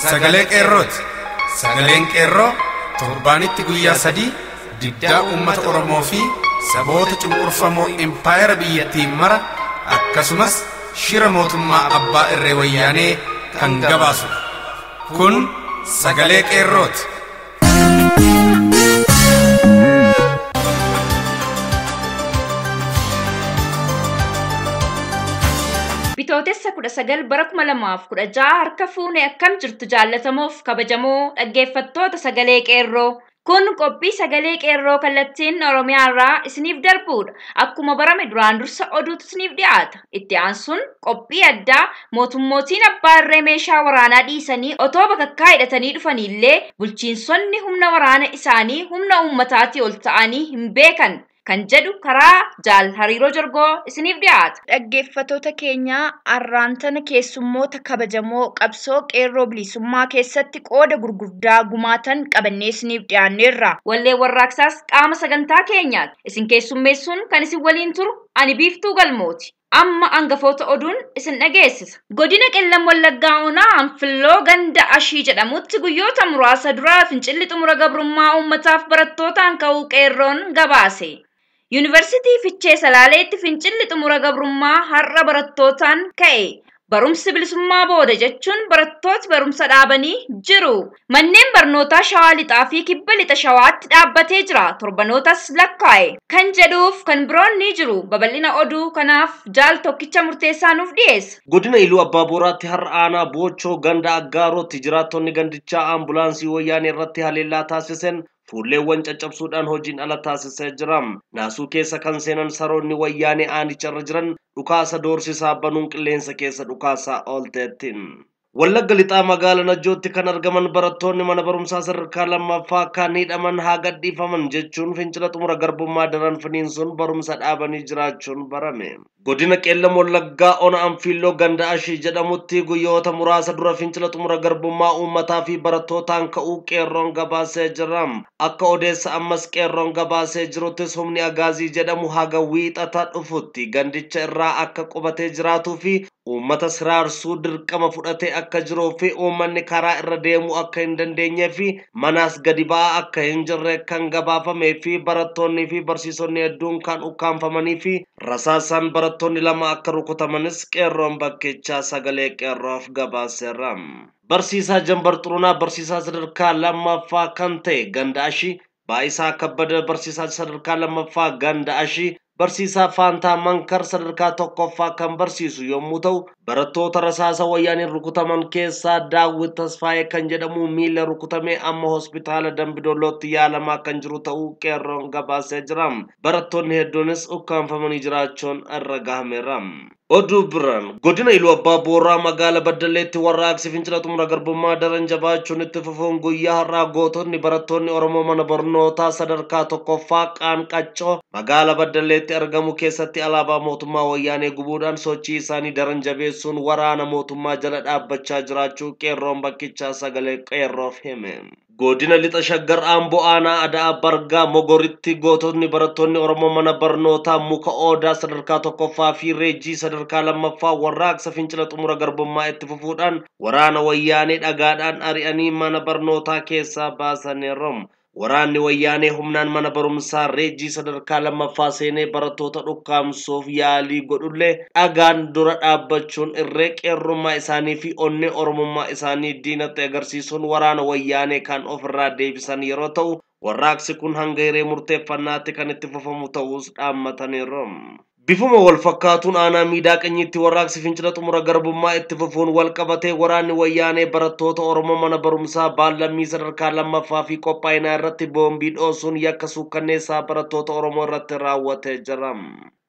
Sagalee qeerrooti. Sagaleen qeerroo torbaanitti guyyaa sadii diddaa uummata Oromoo fi saboota cunqurfamoo impaayera biyyattiin mara akkasumas shira mootummaa abbaa irree wayyaanee kan gabaasudha. Kun sagalee qeerrooti. Bitootessa 19 bara 2016 harka fuune akkam jirtu jaallatamuuf kabajamoo dhaggeeffattoota sagalee qeerroo. Kun qophii sagalee qeerroo kallattiin Oromiyaarraa isiniif darbuudha. Akkuma barame duraan dursa oduutu isiniif dhiyaata. Itti aansuun qophii addaa mootummootiin abbaa irree meeshaa waraanaa dhiisanii otoo bakakkaa hidhatanii dhufanillee bulchiinsonni humna waraana isaanii humna uummataatii ol ta'anii hin beekan. Kan jedhu karaa Jaal Hariiroo Jorgoo isiniif dhiyaata. Dhaggeeffattoota keenya arraantana keessummoota kabajamoo qabsoo qeerroo bilisummaa keessatti qooda gurguddaa gumaatan qabannee isiniif dhiyaanneerra. Wallee warraaqsaas qaama sagantaa keenyaati. Isin keessummeessuun kan isin waliin turu ani Biiftuu Galmooti. Amma hangafoota oduun isin dhageessisa. Godina Qellam Wallaggaa Onaa Anfilloo ganda Ashii jedhamutti guyyoota muraasa dura fincilli xumura gabrummaa uummataaf barattootaan ka'uu qeerroon gabaase. Yuunivarsiitii Fiichee Salaaleetti fincilli xumura gabrummaa har'a barattootaan ka'e. Barumsi bilisummaa booda jechuun barattooti barumsa dhaabanii jiru. Manneen barnootaa Shawaa Lixaa fi Kibba Lixa Shawaatti dhaabbatee jira. Torbanootas lakkaa'e. Kan jedhuuf kan biroon ni jiru. Babal'ina oduu kanaaf Jaal tokkicha murteessaa nuuf dhiyeessa. Godina Iluu Abbaa Booraatti har'a aanaa Boochoo ganda Aggaarotti jiraattonni gandichaa ambulaansii wayyaanee irratti haleellaa taasisan fuulleewwan caccabsuudhaan hojiin ala taasisee jira. Naasuu keessa kan seenan saroonni wayyaanee aanicharra jiran dhukaasa doorsisaa banuun qilleensa keessa dhukaasaa oolteetti. Wallagga Lixaa magaalaa Najjootti kan argaman barattoonni mana barumsaa sadarkaa lammaffaa kan hidhaman haa gadhiifaman jechuun fincila xumura garbummaa daran finiinsuun barumsa dhaabanii jiraachuun barame. Godina Qellam Wallaggaa Ona Anfilloo ganda Ashii jedhamutti guyyoota muraasa dura fincila xumura garbummaa uummataa fi barattootaan ka'uu qeerroon gabaasee jira. Akka odeessa ammas qeerroon gabaasee jiruttis humni Agaazii jedhamu haga wiixata dhufutti gandicha irraa akka qubatee jiraatuu fi uummata siraarsuu dirqama fudhatee akka jiruu fi uummanni karaa irra deemuu akka hin dandeenyee fi manaas gadi ba'aa akka hin jirre kan gabaafamee fi barattoonnii fi barsiisonni hedduun kan ukkaanfamanii fi rasaasaan barattoonni lama akka rukutamanis qeerroon bakkichaa sagalee qeerroof gabaaseera. Barsiisaa Jambar Xurunaa barsiisaa sadarkaa lammaffaa kan ta'e ganda Ashii, Baayisaa Kabbada barsiisaa sadarkaa lammaffaa ganda Ashii, barsiisaa Faantaa Mankar sadarkaa tokkoffaa kan barsiisu yommuu ta'u barattoota rasaasa wayyaaniin rukutaman keessaa Daawit Tasfaayee kan jedhamu miila rukutamee amma hospitaala Dambidollootti yaalamaa kan jiru ta'uu qeerroon gabaasee jira. Barattoonni hedduunis ukkaanfamanii jiraachuun irra gahameera. Oduu biraan godina Iluu Abbaa Booraa magaalaa Baddaleetti warraaqsi fincila xumura garbummaa daran jabaachuun itti fufuun guyyaa har'aa gootonni barattoonni Oromoo mana barnootaa sadarkaa tokkoffaa Qaanqaccoo magaalaa Baddaleetti argamu keessatti alaabaa mootummaa wayyaanee gubuudhaan sochii isaanii daran jabeessuun waraana mootummaa jala dhaabbachaa jiraachuu qeerroon bakkichaa sagalee qeerroof hime. Godina Lixa Shaggar Amboo Aanaa Adaa Bargaa Mogoritti gootonni barattoonni Oromoo mana barnootaa Muka Odaa sadarkaa tokkoffaa fi Reejii sadarkaa lammaffaa warraaqsa fincila xumura garbummaa itti fufuudhaan waraana wayyaanee dhagaadhaan ari'anii mana barnootaa keessaa baasaniiru. Waraanni wayyaanee humnaan mana barumsaa Reejii sadarkaa lammaffaa seenee barattoota dhukkaamsuuf yaalii godhullee dhagaan dura dhaabbachuun irree qeerrummaa isaanii fi onnee oromummaa isaanii diinatti agarsiisuun waraana wayyaanee kan ofirraa deebisan yeroo ta'u warraaqsi kun hanga hiree murteeffannaatti kan itti fufamu ta'us dhaammataniiru. Bifuma wal fakkaatuun aanaa Miidhaaqanyiitti warraaqsi fincila xumura garbummaa itti fufuun wal qabatee waraanni wayyaanee barattoota Oromoo mana barumsaa Baallammii sadarkaa lammaffaa fi qophaa'inaa irratti boombii dhoosuun yakka suukkanneessaa barattoota Oromoo irratti raawwatee jira.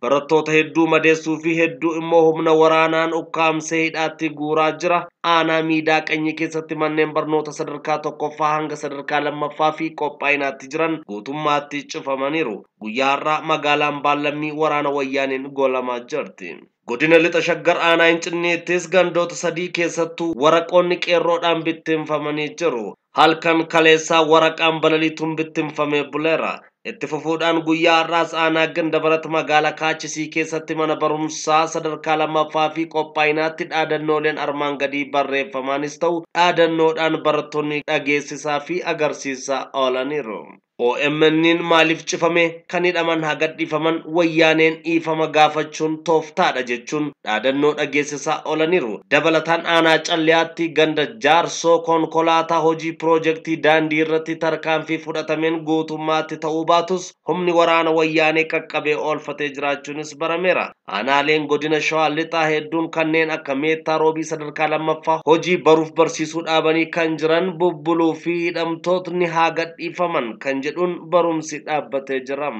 Barattoota hedduu madeessuu fi hedduu immoo humna waraanaan ukkaamsee hidhaatti guuraa jira. Aanaa Miidhaaqanyii keessatti manneen barnoota sadarkaa tokkoffaa hanga sadarkaa lammaffaa fi qophaa'inaatti jiran guutummaatti cufamaniiru. Guyyaa har'aa magaalaan Baallammii waraana wayyaaniin goolamaa jirti. Godina Lixa Shaggar Aanaa Hincinneettis gandoota sadii keessattuu waraqoonni qeerroodhaan bittinfamanii jiru. Halkan kaleessaa waraqaan balaliituun bittinfamee buleera. itti fufuudhaan guyyaa har'aas aanaa ganda barat magaalaa Kaachisii keessatti mana barumsaa sadarkaa lammaffaa fi qophaa'inaatti dhaadannooleen armaan gadii barreeffamaanis ta'u dhaadannoodhaan barattoonni dhageessisaa fi agarsiisaa oolaniiru. OMN'n maaliif cifame kan hidhaman haa gadhiifaman wayyaaneen dhiifama gaafachuun tooftaadha jechuun dhaadannoo dhageessisaa oolaniiru. Dabalataan aanaa calliyaatti ganda jaarsoo konkolaataa hojii piroojeektii daandii irratti tarkaanfii fudhatameen guutummaatti ta'uu baatus humni waraana wayyaanee qaqqabee oolfatee jiraachuunis barameera. Aanaaleen godina Shawaa Lixaa hedduun kanneen akka Meettaa Roobii sadarkaa lammaffaa hojii baruuf barsiisuu dhaabanii kan jiran bubbuluu fi hidhamtootni haa gadhiifaman kan jedhuun barumsi dhaabbatee jira.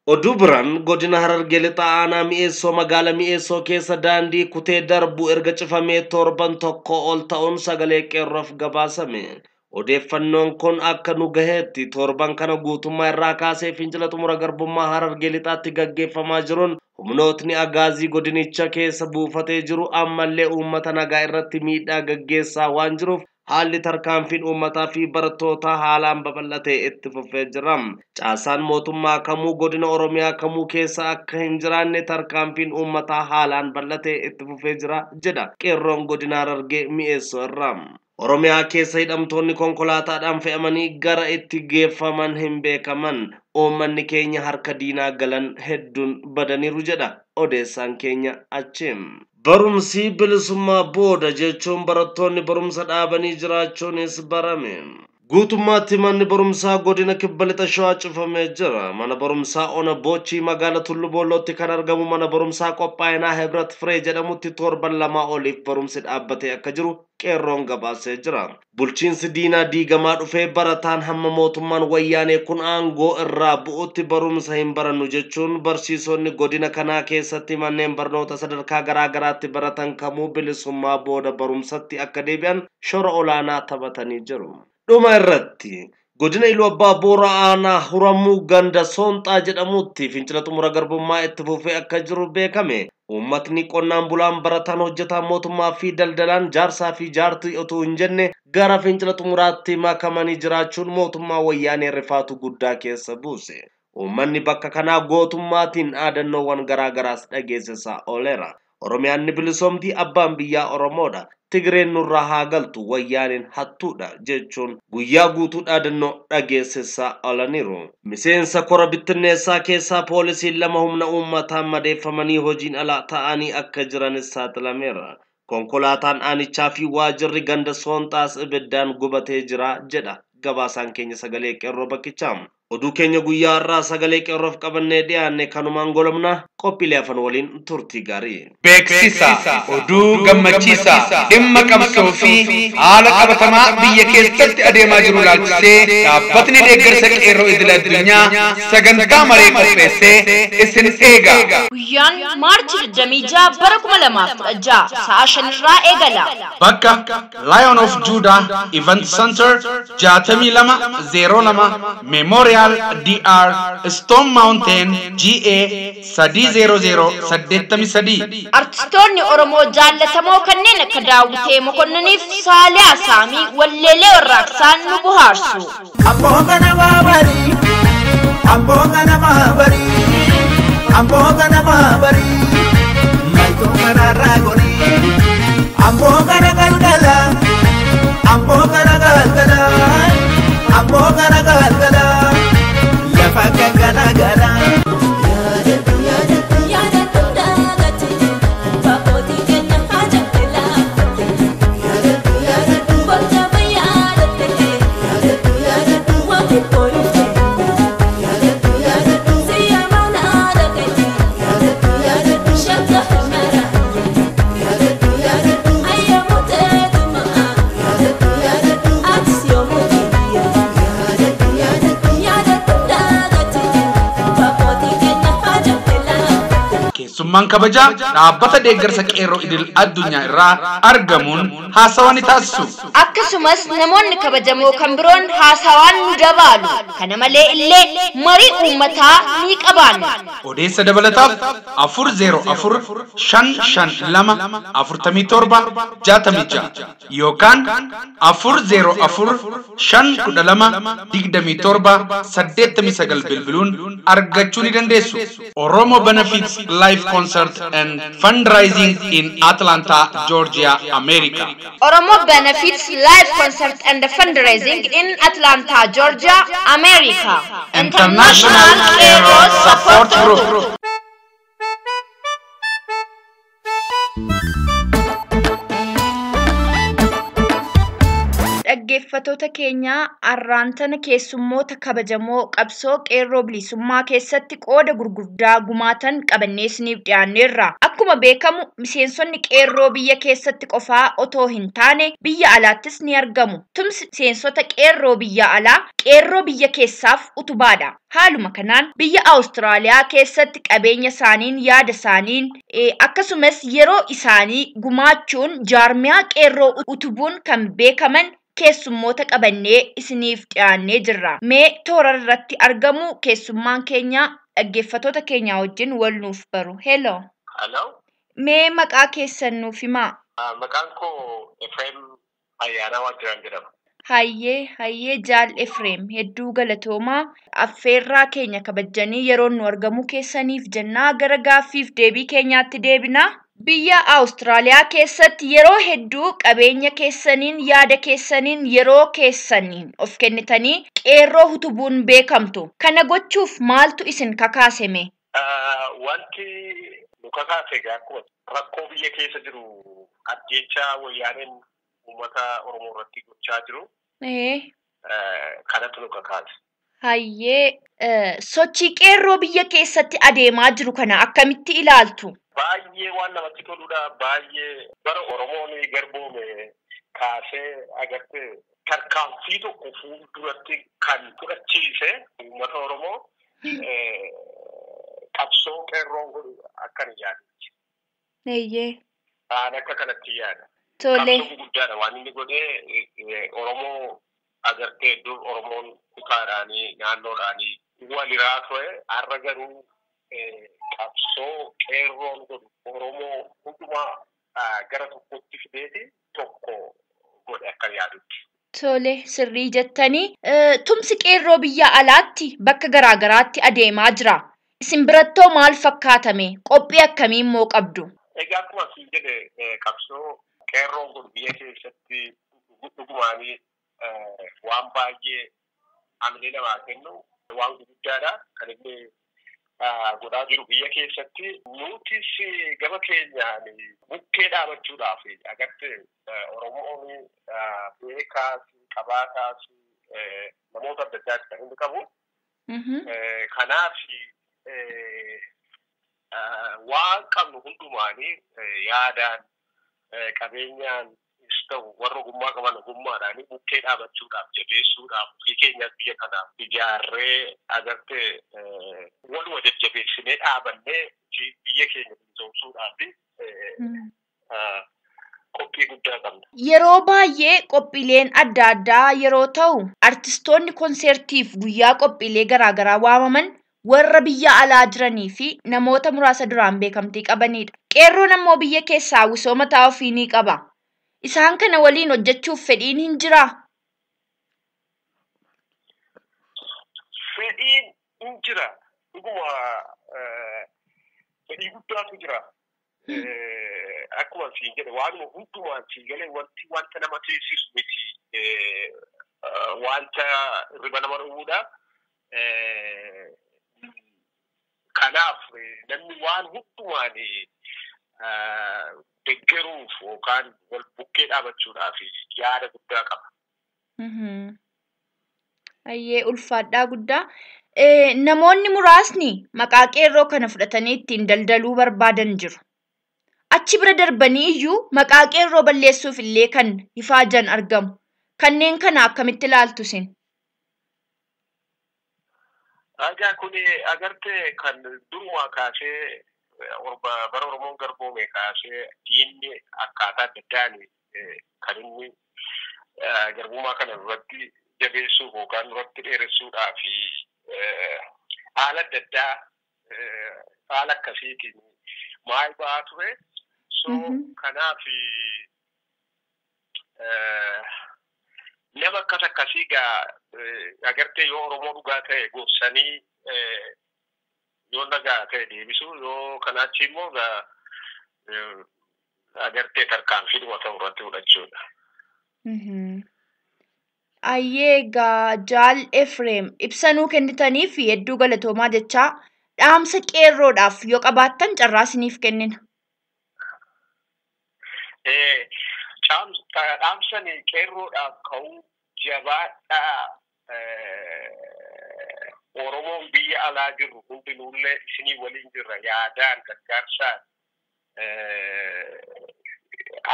Oduu biraan godina Harargee Lixaa aanaa Mi'eessoo magaalaa Mi'eessoo keessa daandii kutee darbu erga cifamee torban tokko ol ta'uun sagalee qeerroof gabaasame. Odeeffannoon kun akka nu gaheetti torban kana guutummaa irraa kaasee fincila xumura garbummaa Harargee Lixaatti gaggeeffamaa jiruun humnootni agaazii godinicha keessa buufatee jiru ammallee uummata nagaa irratti miidhaa gaggeessaa waan jiruuf haalli tarkaanfiin uummataa fi barattoota haalaan babal'atee itti fufee jira. Caasaan mootummaa kamuu godina Oromiyaa kamuu keessa akka hin jiraanne tarkaanfiin uummataa haalaan bal'atee itti fufee jira jedha qeerroon godina Harargee Mi'eessoo irraa. Oromiyaa keessa hidhamtoonni konkolaataadhaan fe'amanii gara itti geeffaman hin beekaman. Uummanni keenya harka diinaa galan hedduun badaniiru jedha odeessaan keenya achiin. Barumsi bilisummaa booda jechuun barattoonni barumsa dhaabanii jiraachuunis barame. Guutummaatti manni barumsaa godina Kibba Lixa Shawaa cufamee jira. Mana barumsaa Ona Boochii magaalaa Tullu Boolootti kan argamu mana barumsaa qophaa'inaa Hebrat Firee jedhamutti torban lamaa oliif barumsi dhaabbatee akka jiru qeerroon gabaasee jira. Bulchiinsi diinaa diigamaa dhufee barataan hamma mootummaan wayyaanee kun aangoo irraa bu'utti barumsa hin barannu jechuun barsiisonni godina kanaa keessatti manneen barnoota sadarkaa garaa garaatti baratan kamuu bilisummaa booda barumsatti akka deebi'an shoora olaanaa taphatanii jiru. Dhuma irratti godina Iluu Abbaa Booraa aanaa Huramuu ganda Soonxaa jedhamutti fincila xumura garbummaa itti fufee akka jiru beekame. Uummatni qonnaan bulaan barataan hojjetaa mootummaa fi daldalaan jaarsaa fi jaartii otoo hin jenne gara fincila xumuraatti makamanii jiraachuun mootummaa wayyaanee rifaatu guddaa keessa buuse. Uummanni bakka kanaa gootummaatiin dhaadannoowwan garaa garaas dhageessisaa ooleera. Oromiyaan ni bilisoomti, abbaan biyyaa Oromoodha. Tigreen nurraa haa galtu, wayyaaniin hattuudha jechuun guyyaa guutuu dhaadannoo dhageessisaa oolaniiru. Miseensa kora bittinneessaa keessaa poolisiin lama humna uummataan madeeffamanii hojiin ala ta'anii akka jiranis saaxilameera. Konkolaataan aanichaa fi waajirri ganda Soonxaas ibiddaan gubatee jira jedha gabaasaan keenya sagalee qeerroo bakkichaa. Oduu keenya guyyaa har'aa sagalee qeerroof qabannee dhiyaanne kanumaan golamna qophiilee afaan waliin turtii gaarii. Beeksisa oduu gammachiisaa dhimma qabsoo fi haala qabatamaa biyya keessatti adeemaa jiru laalchisee dhaabbatni deeggarsa qeerroo idil addunyaa sagantaa maree qopheessee isin eega. Guyyaan Maarchi 26 bara 2016 sa'a 5 irraa eegala. Bakka Lion of Judah Event Center 6202 Memorial DR Stone Mountain GA 30083. Artistoonni Oromoo jaallatamoo kanneen akka Daawitee Mokonniniif Saaliyaa Saamii walleelee warraaqsaan nu bohaarsu. Ambooga namaa barii, ambooga namaa barii, ambooga namaa barii, maaltu maraarraa gorii, ambooga nagalgala, ambooga nagalgala, ambooga nagalgala, lafa gaggalagala. keessummaan kabajaa dhaabbata deeggarsa qeerroo idil addunyaa irraa argamuun haasawaa ni taasisu. Akkasumas namoonni kabajamoo kan biroon haasawaan nu dabaalu. Kana malee illee marii uummataa ni qabaanna. Odeessa dabalataaf 404 552 47 66 yookaan 404 512 27 89 bilbiluun argachuu ni dandeessu. Oromo Benefits Live Concert and Fundraising in Atlanta, Georgia, America. Oromo Benefits Live Concert and Fundraising in Atlanta, Georgia, America. International Qeerroo Support Group. Dhaggeeffattoota keenya arraantana keessummoota kabajamoo qabsoo qeerroo bilisummaa keessatti qooda gurguddaa gumaatan qabannee isiniif dhiyaanneerra. Akkuma beekamu miseensonni qeerroo biyya keessatti qofaa otoo hin taane biyya alaattis ni argamu. Tumsi miseensota qeerroo biyya alaa qeerroo biyya keessaaf utubaadha. Haaluma kanaan biyya Awustiraaliyaa keessatti qabeenya isaaniin yaada isaaniin akkasumas yeroo isaanii gumaachuun jaarmiyaa qeerroo utubuun kan beekaman keessummoota qabannee isiniif dhiyaannee jirra. Mee toora irratti argamu keessummaan keenya dhaggeeffattoota keenya wajjin wal nuuf baru. Hello. Hello. Mee maqaa keessan nuuf himaa. Maqaan koo Efreem Ayyaanaa Waajjiraan jedhama. Hayyee Jaal Efreem hedduu galatoomaa. Affeerraa keenya kabajanii yeroo nu argamu keessaniif jennaa gara gaaffiif deebii keenyaatti deebinaa. Biyya Awustiraaliyaa keessatti yeroo hedduu qabeenya keessaniin yaada keessaniin yeroo keessaniin of kennitanii qeerroo utubuun beekamtu. Kana gochuuf maaltu isin kakaaseme? Wanti nu kakaase akkuma rakkoo biyya keessa jiru ajjeechaa wayyaaneen uummata Oromoo irratti gochaa jiru. Kanatu nu kakaase. Hayyee sochii qeerroo biyya keessatti adeemaa jiru kana akkamitti ilaaltu? Baay'ee waan namatti toludha. Baay'ee bara Oromoon garboome kaasee agartee tarkaanfii tokko fuulduratti kan fudhachiise uummata Oromoo qabsoo qeerroon godhu akkan yaadu. Aan akka kanatti yaada. Qabsoo guddaadha waan inni godhee Oromoo agartee dur Oromoon kutaadhaanii naannoodhaanii waliraa ture har'a garuu qabsoo qeerroon godhu Oromoo hundumaa gara tokkotti fideeti tokko godhe akka yaadutti. Tole sirrii jettanii tumsi qeerroo biyya alaatti bakka garaagaraatti adeemaa jira. Isin birattoo maal fakkaatame? Qophii akkamii immoo qabdu? Egaa akkuma siin jedhe qabsoo qeerroon godhu biyya keessatti dhugumaanii waan baay'ee amanii namaa kennu waan guddaadha. Kan inni godhaa jiru biyya keessatti nutis gama keenyaan bukkee dhaabachuudhaaf agartee Oromoon beekaas qabaataas namoota adda addaatti kan inni qabu. Kanaaf waan qabnu hundumaanii yaadaan qabeenyaan ta'u warra ogummaa qaban ogummaadhaan bukkee dhaabachuudhaaf jabeessuudhaaf biyya keenyaaf biyya kanaaf ijaarree agartee waluma jajjabeessinee dhaabannee biyya keenya bilisoomsuudhaaf qophii guddaa qabna. Yeroo baay'ee qophiileen adda addaa yeroo ta'u artistoonni konsertiif guyyaa qophiilee garaagaraa waamaman warra biyya alaa jiranii fi namoota muraasa duraan beekamtii qabanidha. Qeerroon ammoo biyya keessaa hawwisoo mataa ofii ni qaba. Isaan kana waliin hojjechuuf fedhiin hin jiraa? Fedhiin hin jira. Dhuguma fedhii guddaatu jira. Akkuma siin jedhe waanuma hundumaan siin galee wanta nama teessisu miti. Wanta riba nama dhowwuudha. Kanaaf namni waan hundumaan deeggaruuf yookaan wal bukkee dhaabachuudhaaf yaada guddaa qaba. Hayyee ulfaadhaa guddaa. Namoonni muraasni maqaa qeerroo kana fudhatanii ittiin daldaluu barbaadan jiru. Achi bira darbanii iyyuu maqaa qeerroo balleessuuf illee kan ifaajan argamu. Kanneen kana akkamitti ilaaltu isin? Egaa kun agartee kan durumaa kaasee bara Oromoon garboome kaasee diinni akkaataa addaani kan inni garbummaa kana irratti jabeessuuf yookaan irratti dheeressuudhaaf haala adda addaa haala akkasiitiin maal ba'aa ture. So kanaaf nama akkasii agartee yoo Oromoo dhugaa ta'e gorsanii yoo nagaa ta'e deebisu yoo kanaachi immoo agartee tarkaanfii dhuma ta'u irratti fudhachuudha. Ayyee Jaal Efreem ibsanuu kennitaniif hedduu galatoomaa jechaa dhaamsa qeerroodhaaf yoo qabaattan carraa isiniif kennina. Dhaamsani qeerroodhaaf ka'uu jabaadhaa Oromoon biyya alaa jiru hundinullee isinii waliin jirra yaadaan gargaarsaan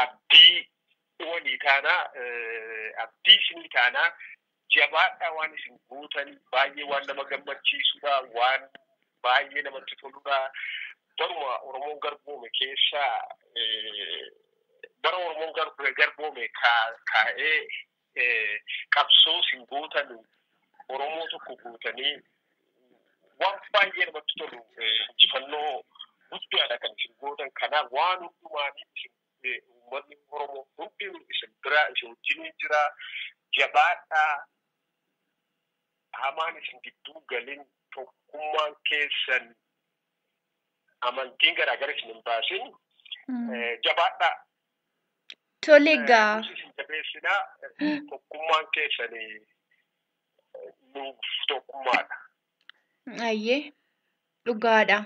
abdii walii taanaa abdii isinii taanaa jabaadhaa waan isin guutan baay'ee waan nama gammachiisudha waan baay'ee namatti toludha. Baruma Oromoon garboome keessaa bara Oromoon garboome kaa'ee qabsoo isin guutan Oromoo tokko guutanii waan baay'ee namatti tolu injifannoo guddaadha kan isin gootan. Kanaaf waan hundumaanii uummanni Oromoo hundi isin bira isin wajjin jira. Jabaadhaa hamaan isin gidduu galin tokkummaan keessan amantiin garaagara isin hin baasin jabaadhaa. Tole gaa. Isin jabeessinaa tokkummaan keessanii nuuf tokkummaadha. Ayyee dhugaadha.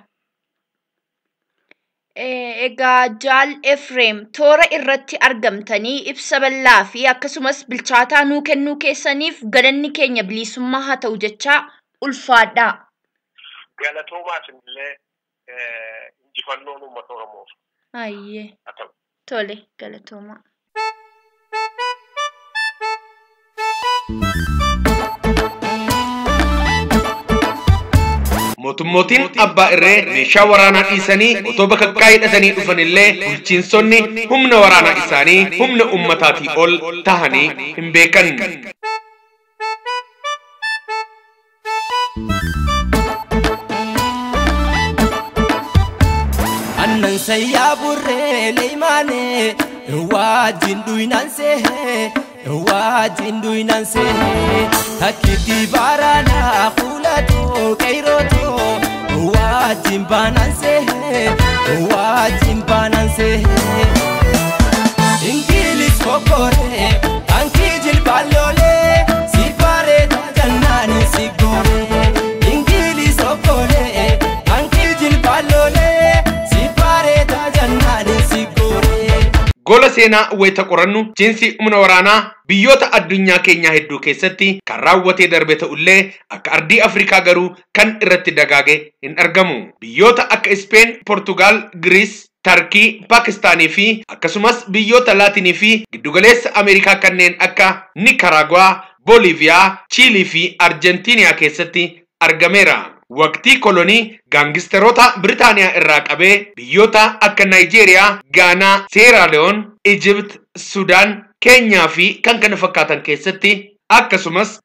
Egaa Jaal Efreem toora irratti argamtanii ibsa bal'aa fi akkasumas bilchaataa nuu kennuu keessaniif galanni keenya bilisummaa haa ta'u jechaa ulfaadhaa. Galatoomaas illee injifannoon uummata Oromoof. Ayyee. Tole galatoomaa. Mootummootiin abbaa irree meeshaa waraanaa dhiisanii otoo bakakkaa hidhatanii dhufanillee bulchiinsonni humna waraanaa isaanii humna ummataatii ol tahanii hin beekan. Annan sayyaa burree leeymaane wajjin duynanse wajjin duynanse takkiti baaraadhaa fuulatoo qeyrotoo wajjin baananse wajjin baananse Ingilis kokkoree ankii jilbaallolee si bareeda jannaani si gooree Ingilis kokkoree ankii jilbaallolee si bareeda jannaani si gooree. Gola seenaa wayita qorannu jinsi humna waraanaa biyyoota addunyaa keenyaa hedduu keessatti kan raawwatee darbe ta'ullee akka ardii Afrikaa garuu kan irratti dagaage hin argamu. Biyyoota akka Speen, Portugaal, Giriis, Tarkii, Paakistaanii fi akkasumas biyyoota Laatinii fi giddugaleessa Ameerikaa kanneen akka Nikaraaguwaa, Booliiviyaa, Chiilii fi Arjentiiniyaa keessatti argameera. Waqtii kolonii gaangisteroota Biritaaniyaa irraa qabee biyyoota akka Naayijeeriyaa, Gaanaa, Seera Leeyoon, Ijipt, Sudaan, Keenyaa fi kan kana fakkaatan keessatti akkasumas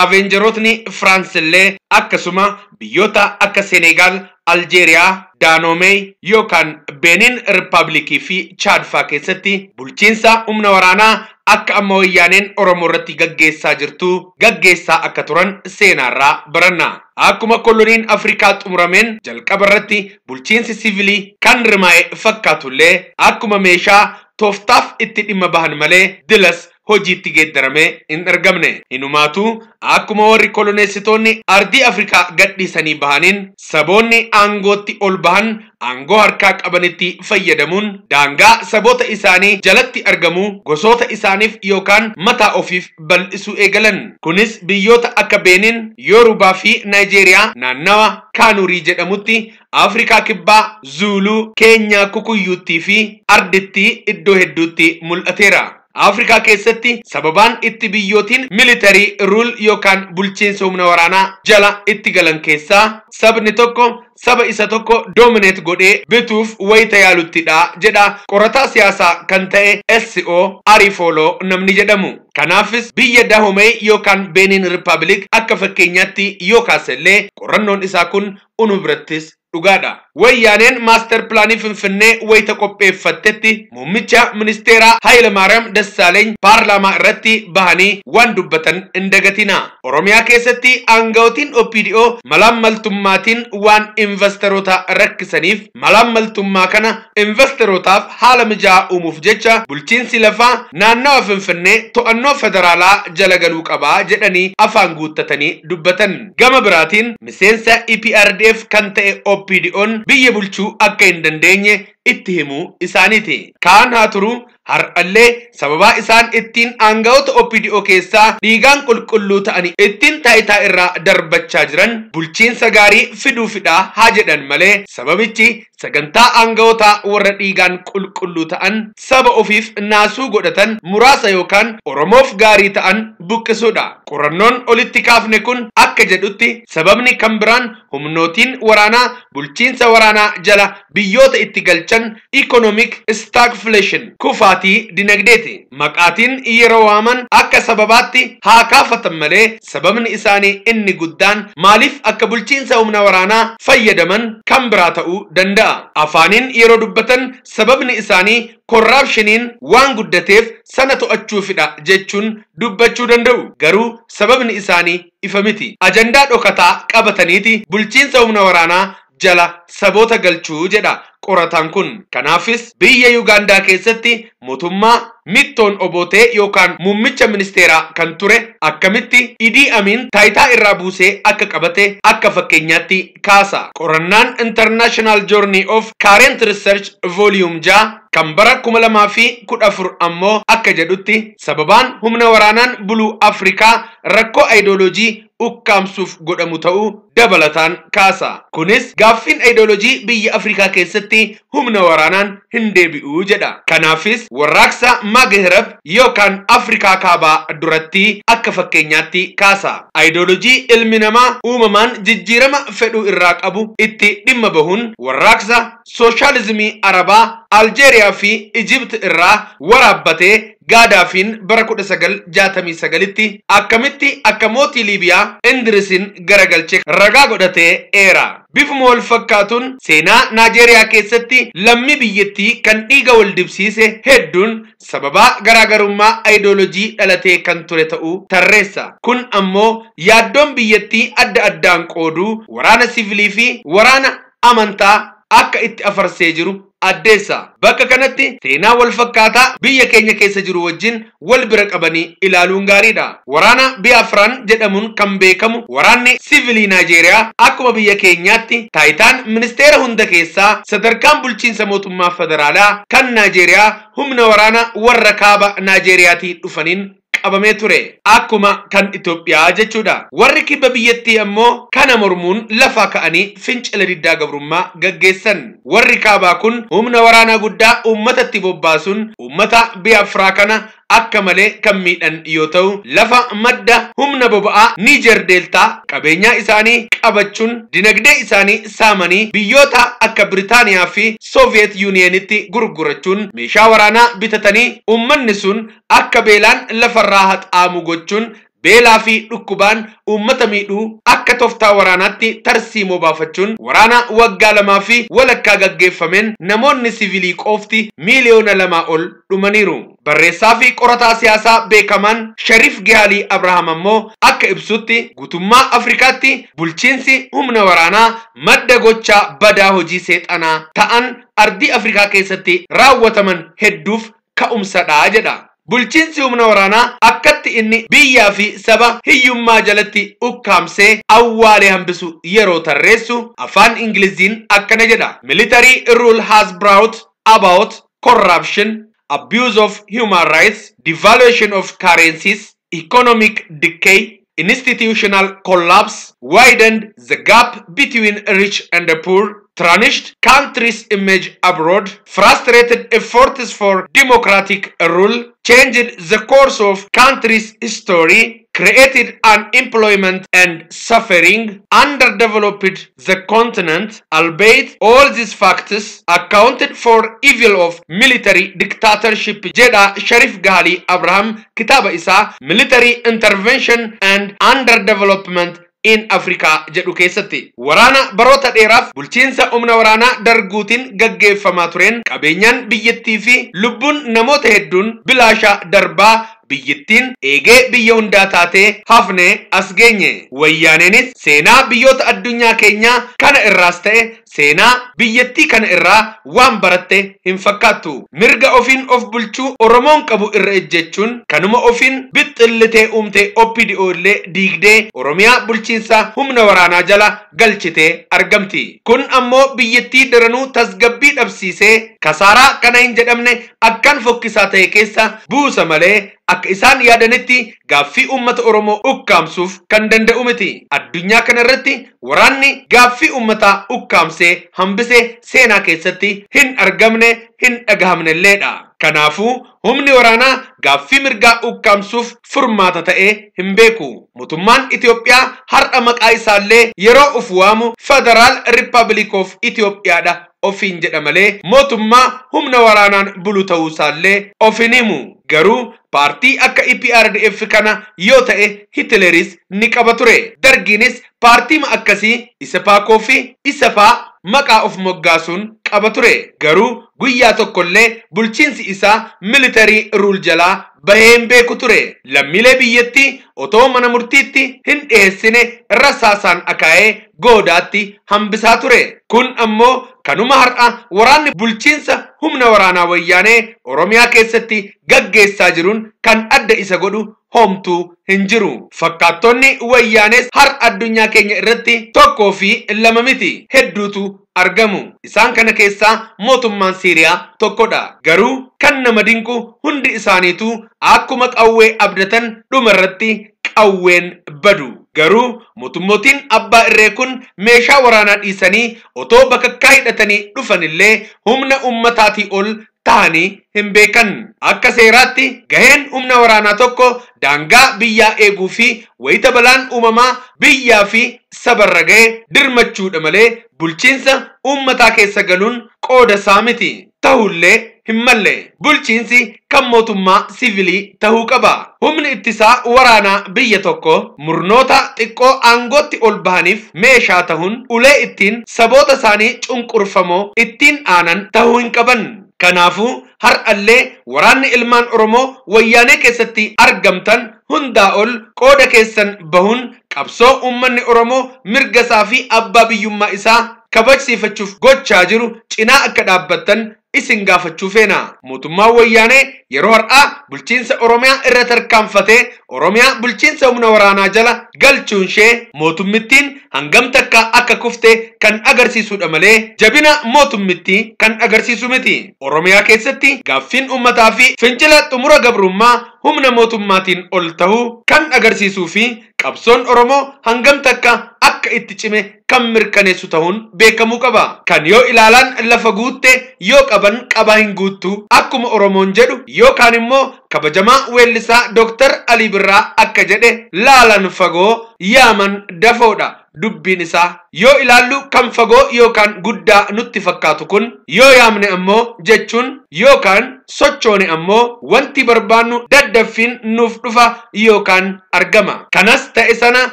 iskaavenjerootni Firaansillee akkasuma biyyoota akka Senegaal, Aljeeriyaa, Daanomee yookaan Benin Riippaabilikii fi Chaad faa keessatti bulchiinsa humna waraanaa akka amma wayyaaneen Oromoo irratti gaggeessaa jirtu gaggeessaa akka turan seenaarraa baranna. Akkuma koloniin Afrikaa xumurameen jalqaba irratti bulchiinsi siviilii kan rimaa'e fakkaatullee akkuma meeshaa tooftaaf itti dhimma bahan malee dilas hojiitti geeddaramee hin argamne. Inumaatu akkuma warri koloneessitoonni ardii Afrikaa gadhiisanii bahaniin saboonni aangootti ol bahan aangoo harkaa qabanitti fayyadamuun daangaa saboota isaanii jalatti argamu gosoota isaaniif yookaan mataa ofiif bal'isuu eegalan. Kunis biyyoota akka Benin, Yoorubaa fi Naayijeeriyaa naannawa Kaanurii jedhamutti Afrikaa kibbaa, Zuuluu, Keenyaa, Kukuyyuutti fi Arditti iddoo hedduutti mul'ateera. Afrikaa keessatti sababaan itti biyyootiin military rule yookaan bulchiinsa humna waraanaa jala itti galan keessaa sabni tokko saba isa tokko dominate godhee bituuf wayita yaaluttidha jedha qorataa siyaasaa kan ta'e SCO Arifolo namni jedhamu. Kanaafis biyya Dahomey yookaan Benin Republic akka fakkeenyaatti yoo kaasellee qorannoon isaa kun unu birattis dhugaadha. Wayyaaneen maaster pilaanii Finfinnee wayita qopheeffattetti muummicha ministeeraa Hayilamaariyaam Dassaaleeny paarlaamaa irratti bahanii waan dubbatan hin dagatina. Oromiyaa keessatti aanga'ootiin OPDO malaammaltummaatiin waan investoroota rakkisaniif malaammaltummaa kana investorootaaf haala mijaa'aa uumuuf jecha bulchiinsi lafaa naannawa Finfinnee to'annoo federaalaa jala galuu qabaa jedhanii afaan guuttatanii dubbatan. Gama biraatiin miseensa EPRDF kan ta'e OPDO'n biyya bulchuu akka hin dandeenye itti himuu isaaniiti. Kaan haa turu har'allee sababaa isaan ittiin aanga'oota OPDO keessaa dhiigaan qulqulluu ta'anii ittiin taayitaa irraa darbachaa jiran bulchiinsa gaarii fiduufidha haa jedhan malee sababichi sagantaa aanga'oota warra dhiigaan qulqulluu ta'an saba ofiif naasuu godhatan muraasa yookaan Oromoof gaarii ta'an buqqisuudha. Qorannoon olitti kaafne kun akka jedhutti sababni kan biraan humnootiin waraanaa bulchiinsa waraanaa jala biyyoota itti galchan economic stagflation kufaatii dinagdeeti. Maqaatiin yeroo waaman akka sababaatti haa kaafatan malee sababni isaanii inni guddaan maaliif akka bulchiinsa humna waraanaa fayyadaman kan biraa ta'uu danda'a. Afaaniin yeroo dubbatan sababni isaanii corruptioniin waan guddateef sana to'achuufidha jechuun dubbachuu danda'u. Garuu sababni isaanii ifa miti. Ajandaa dhokataa qabataniiti bulchiinsa humna waraanaa jala saboota galchuu jedha qorataan kun. Kanaafis biyya Ugaandaa keessatti mootummaa mittoon obootee yookaan muummicha ministeeraa kan ture akkamitti Idi Amin taayitaa irraa buusee akka qabate akka fakkeenyaatti kaasa. Qorannaan International Journey of Current Research Volume 6 kan bara 2014 ammoo akka jedhutti sababaan humna waraanaan buluu Afrikaa rakkoo ideoloojii ukkaamsuuf godhamu ta'uu dabalataan kaasa. Kunis gaaffiin ideoloojii biyya Afrikaa keessatti humna waraanaan hin deebi'u jedha. Kanaafis warraaqsa Maghreb yookaan Afrikaa kaabaa duratti akka fakkeenyaatti kaasa. Ideoloojii ilmi namaa uumamaan jijjiirama fedhuu irraa qabu itti dhimma bahuun warraaqsa sooshaalizimii Arabaa Aljeeriyaa fi Ijipt irraa waraabbatee Gaadaafiin bara 1969tti akkamitti akka mootii Liibiyaa Indirisin garagalchee ragaa godhatee eera. Bifuma wal fakkaatuun seenaa Naajeeriyaa keessatti lammii biyyattii kan dhiiga wal dibsiise hedduun sababaa garaagarummaa ideoloojii dhalatee kan ture ta'uu tarreessa. Kun ammoo yaaddoon biyyattii adda addaan qooduu waraana sivilii fi waraana amantaa akka itti afarsee jiru addeessa. Bakka kanatti seenaa wal fakkaataa biyya keenya keessa jiru wajjin wal bira qabanii ilaaluun gaariidha. Waraana Biafraan jedhamuun kan beekamu waraanni sivilii Naajeeriyaa akkuma biyya keenyaatti taayitaan ministeera hunda keessaa sadarkaan bulchiinsa mootummaa federaalaa kan Naajeeriyaa humna waraana warra kaaba Naajeeriyaatii dhufaniin qabamee ture akkuma kan Itoophiyaa jechuudha. Warri kibba biyyattii ammoo kana mormuun lafaa ka'anii fincila diddaa gabrummaa gaggeessan. Warri kaabaa kun humna waraanaa guddaa uummatatti bobbaasuun uummata Biafraa kana akka malee kan miidhan yoo ta'u lafa madda humna boba'aa Niger Deltaa qabeenyaa isaanii qabachuun dinagdee isaanii saamanii biyyoota akka Britaniyaa fi Soviet Unionitti gurgurachuun meeshaa waraanaa bitatanii uummanni sun akka beelaan lafarraa haxaamu gochuun beelaa fi dhukkubaan uummata miidhuu akka toftaa waraanaatti tarsiimoo baafachuun waraana waggaa 2 fi walakkaa gaggeeffameen namoonni sivilii qofti miiliyoona 2 ol dhumaniiru. Barreessaa fi qorataa siyaasaa beekamaan Sharif Gihaalii Abrahaam ammoo akka ibsutti guutummaa Afrikaatti bulchiinsi humna waraanaa madda gochaa badaa hojii seexanaa ta'an ardii Afrikaa keessatti raawwataman hedduuf ka'umsadha jedha. Bulchiinsi humna waraanaa akkatti inni biyyaa fi saba hiyyummaa jalatti ukkaamsee awwaalee hambisu yeroo tarreessu afaan Ingiliziin akkana jedha. Military rule has brought about corruption, abuse of human rights, devaluation of currencies, economic decay, institutional collapse, widened the gap between rich and the poor, tarnished country's image abroad, frustrated efforts for democratic rule, changed the course of country's history, created unemployment and suffering, underdeveloped the continent, albeit all these factors accounted for evil of military dictatorship. Jedha Sharif Gali Abraham kitaba isa military intervention and underdevelopment in Africa jedhu keessatti waraana baroota dheeraaf bulchiinsa humna waraanaa darguutiin gaggeeffamaa tureen qabeenyaan biyyattii fi lubbuun namoota hedduun bilaashaa darbaa biyyittiin eegee biyya hundaa taatee hafne as geenye. Wayyaaneenis seenaa biyyoota addunyaa keenyaa kana irraas ta'e seenaa biyyattii kana irraa waan baratte hin fakkaattu. Mirga ofiin of bulchuu Oromoon qabu irra ejjechuun kanuma ofiin bixxillitee uumte OPDO illee diigdee Oromiyaa bulchiinsa humna waraanaa jala galchitee argamti. Kun ammoo biyyattii daranuu tasgabbii dhabsiisee kasaaraa kana hin jedhamne akkan fokkisaa ta'e keessa buusa malee akka isaan yaadanitti gaaffii uummata Oromoo ukkaamsuuf kan danda'u miti. Addunyaa kana irratti waraanni gaaffii uummataa ukkaamsee hambisee seenaa keessatti hin argamne hin dhagahamne illeedha. Kanaafuu humni waraanaa gaaffii mirgaa ukkaamsuuf furmaata ta'ee hin beeku. Mootummaan Itoophiyaa har'a maqaa isaallee yeroo uf waamu Federal Republic of Itoophiyaadha ofiin jedha malee mootummaa humna waraanaan bulu ta'uu isaallee ofiin himu. Garuu paartii akka EPRDF kana yoo ta'e Hitleris ni qaba ture. Dargiinis paartii akkasii isa paakoo fi isa faa maqaa of moggaasuun qaba ture. Garuu guyyaa tokkollee bulchiinsi isaa military rule jalaa bahee hin beeku ture. Lammiilee biyyattii otoo mana murtiitti hin dhiyeessine rasaasaan akaa'ee goodaatti hambisaa ture. Kun ammoo kanuma har'a waraanni bulchiinsa humna waraanaa wayyaanee Oromiyaa keessatti gaggeessaa jiruun kan adda isa godhu homtuu hin jiru. Fakkaattonni wayyaanes har'a addunyaa keenya irratti tokkoo fi lama miti hedduutu argamu. Isaan kana keessaa mootummaan Siiriyaa tokkodha. Garuu kan nama dinqu hundi isaaniitu akkuma qawwee abdatan dhumarratti qawween badu. Garuu mootummootiin abbaa irree kun meeshaa waraanaa dhiisanii otoo bakakkaa hidhatanii dhufanillee humna ummataatii ol ta'anii hin beekan. Akka seeraatti gaheen humna waraanaa tokko daangaa biyyaa eeguu fi wayita balaan uumamaa biyyaa fi sabarra ga'e dirmachuudha malee bulchiinsa ummataa keessa galuun qooda isaa miti. Ta'ullee hin malle bulchiinsi kan mootummaa sivilii tahuu qaba. Humni ittisaa waraanaa biyya tokko murnoota xiqqoo aangootti ol bahaniif meeshaa tahuun ulee ittiin saboota isaanii cunqurfamoo ittiin aanan tahuu hin qaban. Kanaafuu har'allee waraanni ilmaan Oromoo wayyaanee keessatti argamtan hundaa ol qooda keessan bahuun qabsoo uummanni Oromoo mirga isaa fi abbaa biyyummaa isaa kabajsiifachuuf gochaa jiru cinaa akka dhaabbattan isin gaafachuu feena. Mootummaan wayyaanee yeroo har'aa bulchiinsa Oromiyaa irra tarkaanfatee Oromiyaa bulchiinsa humna waraanaa jala galchuun ishee mootummittiin hangam takka akka kufte kan agarsiisudha malee jabina mootummittii kan agarsiisu miti. Oromiyaa keessatti gaaffiin uummataa fi fincila xumura gabrummaa humna mootummaatiin ol tahuu kan agarsiisuu fi qabsoon Oromoo hangam takka akka itti cime kan mirkaneessu ta'uun beekamuu qaba. Kan yoo ilaalan lafa guutte yoo qaban qabaa hin guuttu akkuma Oromoon jedhu yookaan immoo kabajamaa weellisaa Dr. Ali Birraa akka jedhe laalan fagoo yaaman dafoodha. Dubbiin isaa yoo ilaallu kan fagoo yookaan guddaa nutti fakkaatu kun yoo yaamne ammoo jechuun yookaan sochoone ammoo wanti barbaannu daddaffiin nuuf dhufa yookaan argama. Kanas ta'e sana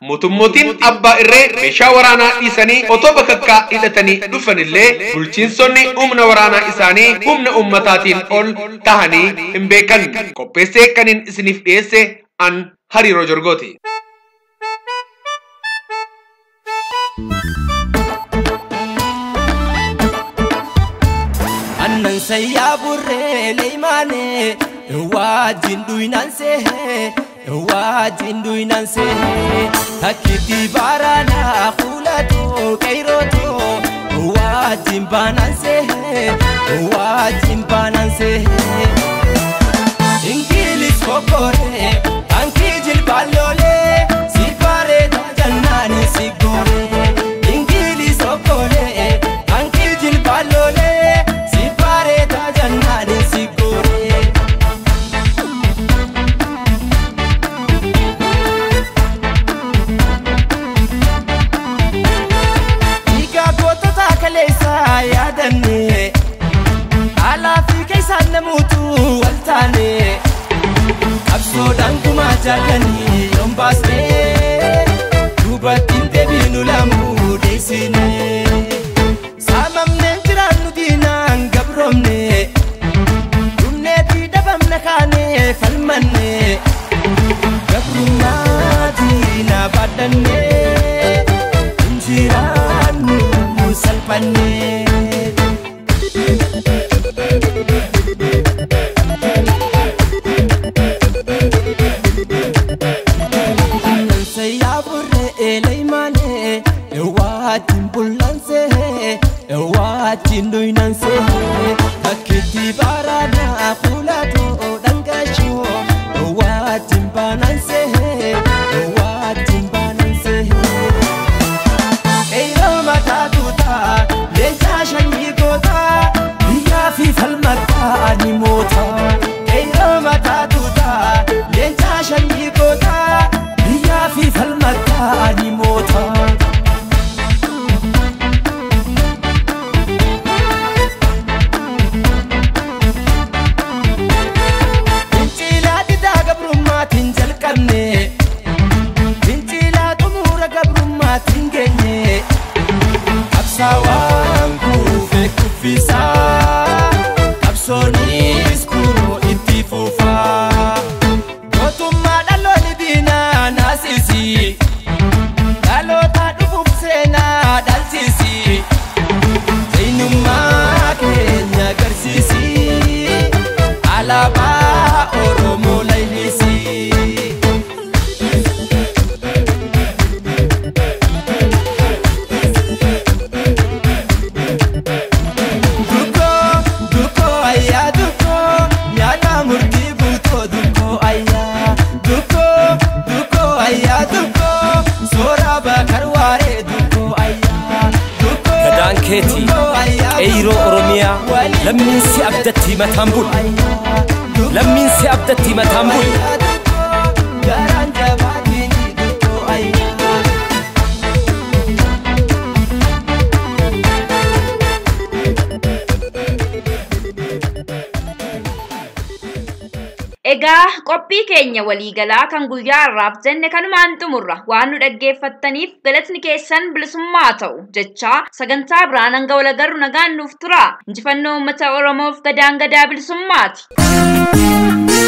mootummootiin abbaa irree meeshaa waraanaa dhiisanii otoo bakakkaa hidhatanii dhufanillee bulchiinsonni humna waraanaa isaanii humna ummataatiin ol tahanii hin beekan. Qopheessee kanin isiniif dhiyeesse an Hariiroo Jorgooti. Annan sayyaa burree leeymane wajjin duynanse wajjin duynanse takkiti baaraadhaa fuulatoo qeyrotoo wajjin baananse wajjin baananse Ingilis kokkoree ankii jilbaallolee si bareeda jannaani si gooree Ingilis kokkoree ankii jaalani yoon baasnee duubattiin deebiinu lamuu deessinee saamamneen jiraannu diinaan gabroomne dhumneetii dhabamna kaanee falmannee gabrummaa diinaa baadhannee injiraannu salphannee. Jinduinanse akiti barana kulato dangasho watimbananse eyo matatuta leja shangigota biya fi falmata animota eyo matatuta leja shangigota biya fi falmata animota. Sawangu fekufisa Kapsonis kuro itifufa Gotuma daloni dina nasisi Dalota dufufsena dalsisi Zainuma kenya garsisi Alaba oromo lailisi كيتي ايرو اوروميا لمن سي ابدتي متامبول لمن سي ابدتي متامبول Egaa qophii keenya waliigalaa kan guyyaa har'aaf jenne kanumaan xumurra waan nu dhaggeeffattaniif galatni keessan bilisummaa ta'u jechaa sagantaa biraan hanga wal agarru nagaan nuuf tura. Injifannoo uummata Oromoof gadaan gadaa bilisummaati.